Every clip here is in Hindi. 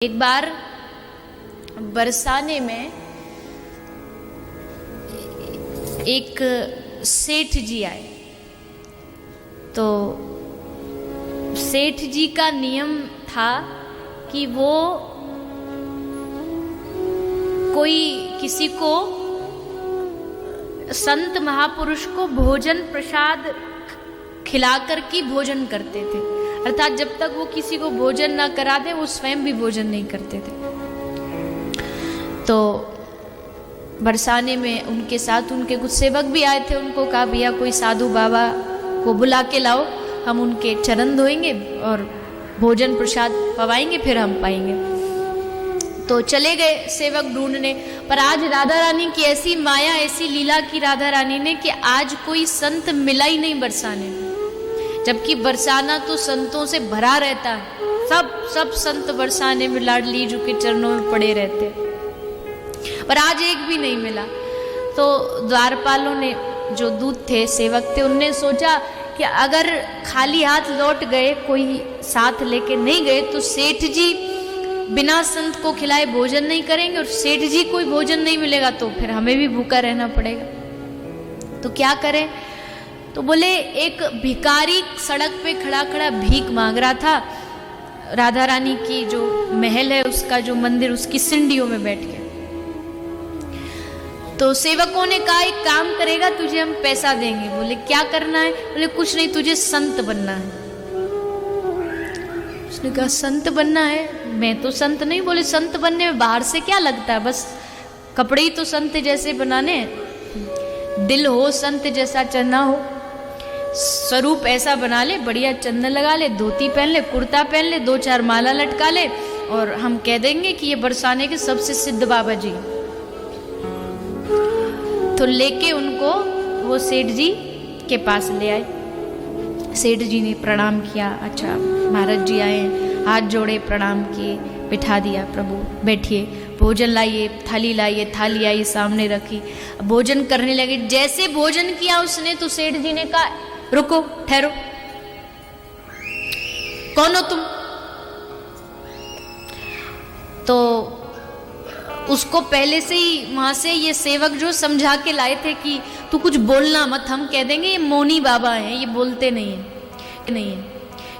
एक बार बरसाने में एक सेठ जी आए। तो सेठ जी का नियम था कि वो कोई किसी को संत महापुरुष को भोजन प्रसाद खिलाकर के भोजन करते थे, अर्थात जब तक वो किसी को भोजन ना करा दे वो स्वयं भी भोजन नहीं करते थे। तो बरसाने में उनके साथ उनके कुछ सेवक भी आए थे। उनको कहा भैया कोई साधु बाबा को बुला के लाओ, हम उनके चरण धोएंगे और भोजन प्रसाद पवाएंगे, फिर हम पाएंगे। तो चले गए सेवक ढूंढने, पर आज राधा रानी की ऐसी माया, ऐसी लीला की राधा रानी ने कि आज कोई संत मिला ही नहीं बरसाने में, जबकि बरसाना तो संतों से भरा रहता है। सब संत बरसाने में लाडली जी के चरणों में पड़े रहते, पर आज एक भी नहीं मिला। तो द्वारपालों ने, जो दूत थे, सेवक थे, उनने सोचा कि अगर खाली हाथ लौट गए, कोई साथ लेके नहीं गए, तो सेठ जी बिना संत को खिलाए भोजन नहीं करेंगे, और सेठ जी कोई भोजन नहीं मिलेगा तो फिर हमें भी भूखा रहना पड़ेगा। तो क्या करें? तो बोले एक भिखारी सड़क पे खड़ा खड़ा भीख मांग रहा था, राधा रानी की जो महल है उसका जो मंदिर, उसकी सिंडियों में बैठ के। तो सेवकों ने कहा एक काम करेगा, तुझे हम पैसा देंगे। बोले क्या करना है? बोले कुछ नहीं, तुझे संत बनना है। उसने कहा संत बनना है? मैं तो संत नहीं। बोले संत बनने में बाहर से क्या लगता है, बस कपड़े ही तो संत जैसे बनाने हैं। दिल हो संत जैसा चलना हो, स्वरूप ऐसा बना ले, बढ़िया चंदन लगा ले, धोती पहन ले, कुर्ता पहन ले, 2-4 माला लटका ले, और हम कह देंगे कि ये बरसाने के सबसे सिद्ध बाबा जी। तो लेके उनको वो सेठ जी के पास ले आए। सेठ जी ने प्रणाम किया, अच्छा महाराज जी आए, हाथ जोड़े, प्रणाम किए, बिठा दिया, प्रभु बैठिए, भोजन लाइए, थाली लाइए, थाली आई सामने रखी, भोजन करने लगे। जैसे भोजन किया उसने, तो सेठ जी ने कहा रुको, ठहरो, कौन हो तुम? तो उसको पहले से ही वहां से ये सेवक जो समझा के लाए थे कि तू कुछ बोलना मत, हम कह देंगे ये मौनी बाबा हैं, ये बोलते नहीं है,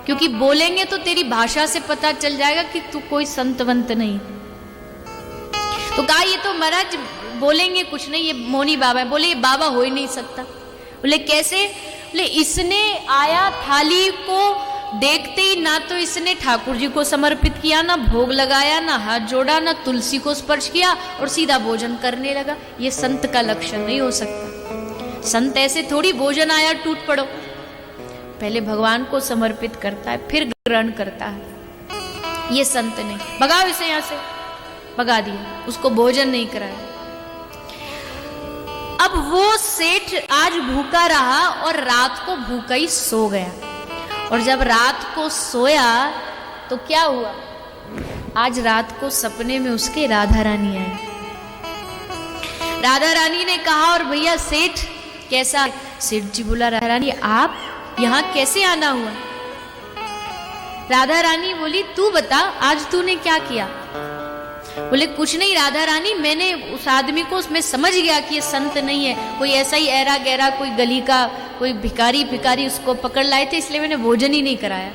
क्योंकि बोलेंगे तो तेरी भाषा से पता चल जाएगा कि तू कोई संतवंत नहीं। तो कहा ये तो महाराज बोलेंगे कुछ नहीं, ये मौनी बाबा है। बोले ये बाबा हो ही नहीं सकता। बोले कैसे? बोले इसने आया, थाली को देखते ही ना तो इसने ठाकुर जी को समर्पित किया, ना भोग लगाया, ना हाथ जोड़ा, ना तुलसी को स्पर्श किया, और सीधा भोजन करने लगा। ये संत का लक्षण नहीं हो सकता। संत ऐसे थोड़ी भोजन आया टूट पड़ो, पहले भगवान को समर्पित करता है, फिर ग्रहण करता है। ये संत नहीं। भगाओ इसे यहां से, भगा दिया, उसको भोजन नहीं कराया। अब वो सेठ आज भूखा रहा और रात को भूखा ही सो गया, और जब रात को सोया तो क्या हुआ? आज रात को सपने में उसके राधा रानी आई। राधा रानी ने कहा और भैया सेठ कैसा? सेठ जी बोला राधा रानी आप यहाँ कैसे आना हुआ? राधा रानी बोली तू बता, आज तूने क्या किया? बोले कुछ नहीं राधा रानी, मैंने उस आदमी को, मैं समझ गया कि ये संत नहीं है, कोई ऐसा ही ऐरा गहरा कोई गली का कोई भिखारी उसको पकड़ लाए थे, इसलिए मैंने भोजन ही नहीं कराया।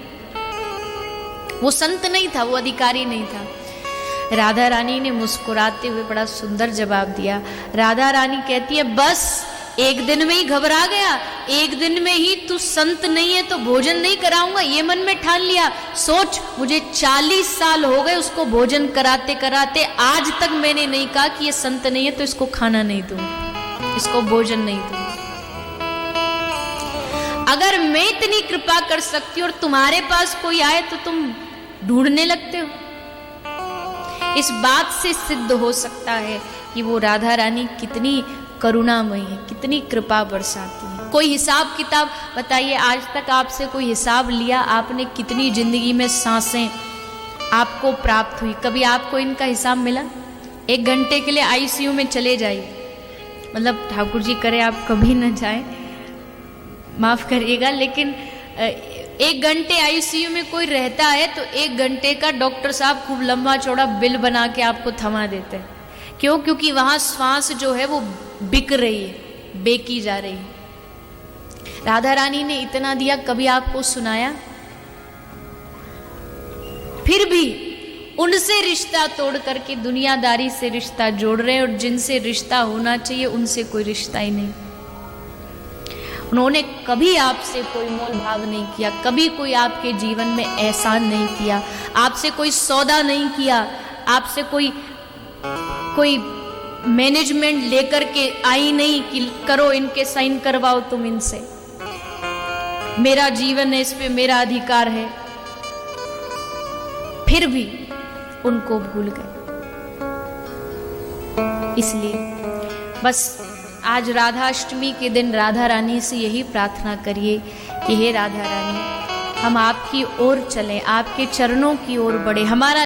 वो संत नहीं था, वो अधिकारी नहीं था। राधा रानी ने मुस्कुराते हुए बड़ा सुंदर जवाब दिया। राधा रानी कहती है बस एक दिन में ही घबरा गया, एक दिन में ही तू संत नहीं है तो भोजन नहीं कराऊंगा, ये मन में ठान लिया। सोच मुझे 40 साल हो गए उसको भोजन कराते कराते, आज तक मैंने नहीं कहा कि ये संत नहीं है तो इसको खाना नहीं दूं, इसको भोजन नहीं दूं। अगर मैं इतनी कृपा कर सकती हूँ और तुम्हारे पास कोई आए तो तुम ढूंढने लगते हो। इस बात से सिद्ध हो सकता है कि वो राधा रानी कितनी करुणामयी है, कितनी कृपा बरसाती है। कोई हिसाब किताब बताइए, आज तक आपसे कोई हिसाब लिया? आपने कितनी जिंदगी में सांसें आपको प्राप्त हुई? कभी आपको इनका हिसाब मिला? 1 घंटे के लिए आईसीयू में चले जाइए, मतलब ठाकुर जी करे आप कभी न जाए, माफ करिएगा, लेकिन 1 घंटे आईसीयू में कोई रहता है तो 1 घंटे का डॉक्टर साहब खूब लंबा चौड़ा बिल बना के आपको थमा देते हैं। क्यों? क्योंकि वहां श्वास जो है वो बिक रही है, बेकी जा रही है। राधा रानी ने इतना दिया, कभी आपको सुनाया? फिर भी उनसे रिश्ता तोड़ करके दुनियादारी से रिश्ता जोड़ रहे हैं, और जिनसे रिश्ता होना चाहिए उनसे कोई रिश्ता ही नहीं। उन्होंने कभी आपसे कोई मोल भाव नहीं किया, कभी कोई आपके जीवन में एहसान नहीं किया, आपसे कोई सौदा नहीं किया, आपसे कोई मैनेजमेंट लेकर के आई नहीं कि करो, इनके साइन करवाओ तुम इनसे, मेरा जीवन है, इस पे मेरा अधिकार है। फिर भी उनको भूल गए। इसलिए बस आज राधाष्टमी के दिन राधा रानी से यही प्रार्थना करिए कि हे राधा रानी, हम आपकी ओर चलें, आपके चरणों की ओर बढ़े। हमारा